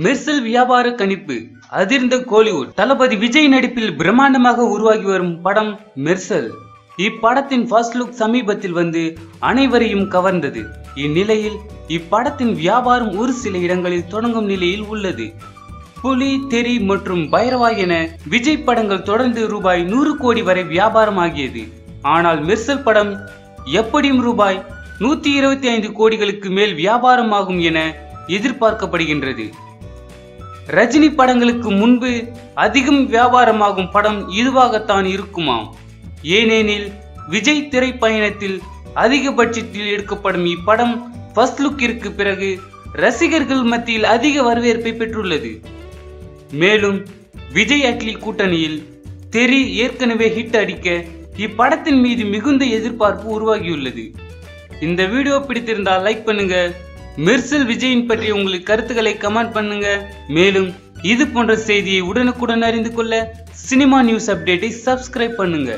மெர்சல் வியாபார கணிப்பு அதிர்ந்த கோலிவுட். தளபதி விஜய் நடிப்பில் பிரம்மாண்டமாக உருவாகி வரும் படம் மெர்சல். இப்படத்தின் ஃபர்ஸ்ட் லுக் சமீபத்தில் வந்து அனைவரையும் கவர்ந்தது. இந்நிலையில் இப்படத்தின் வியாபாரம் ஒரு சில இடங்களில் தொடங்கும் நிலையில் உள்ளது. புலி, தெரி மற்றும் பைரவா என விஜய் படங்கள் தொடர்ந்து ரூபாய் 100 கோடி வரை வியாபாரம் ஆகியது. ஆனால் மெர்சல் படம் எப்படியும் ரூபாய் 125 கோடிகளுக்கு மேல் வியாபாரம் ஆகும் என எதிர்பார்க்கப்படுகின்றது. ரஜினி படங்களுக்கு முன்பு அதிகம் வியாபாரமாகும் படம் இதுவாகத்தான் இருக்குமாம். ஏனெனில் விஜய் திரைப்பயணத்தில் அதிக பட்ஜெட்டில் எடுக்கப்படும் இப்படம் ஃபர்ஸ்ட் லுக்கிற்கு பிறகு ரசிகர்கள் மத்தியில் அதிக வரவேற்பை பெற்றுள்ளது. மேலும் விஜய் அட்லி கூட்டணியில் தெரி ஏற்கனவே ஹிட் அடிக்க இப்படத்தின் மீது மிகுந்த எதிர்பார்ப்பு உருவாகியுள்ளது. இந்த வீடியோ பிடித்திருந்தால் லைக் பண்ணுங்க. மெர்சல் விஜயின் பற்றி உங்களுக்கு கருத்துக்களை கமெண்ட் பண்ணுங்க. மேலும் இது போன்ற செய்தியை உடனுக்குடன் அறிந்து கொள்ள சினிமா நியூஸ் அப்டேட்டை சப்ஸ்கிரைப் பண்ணுங்க.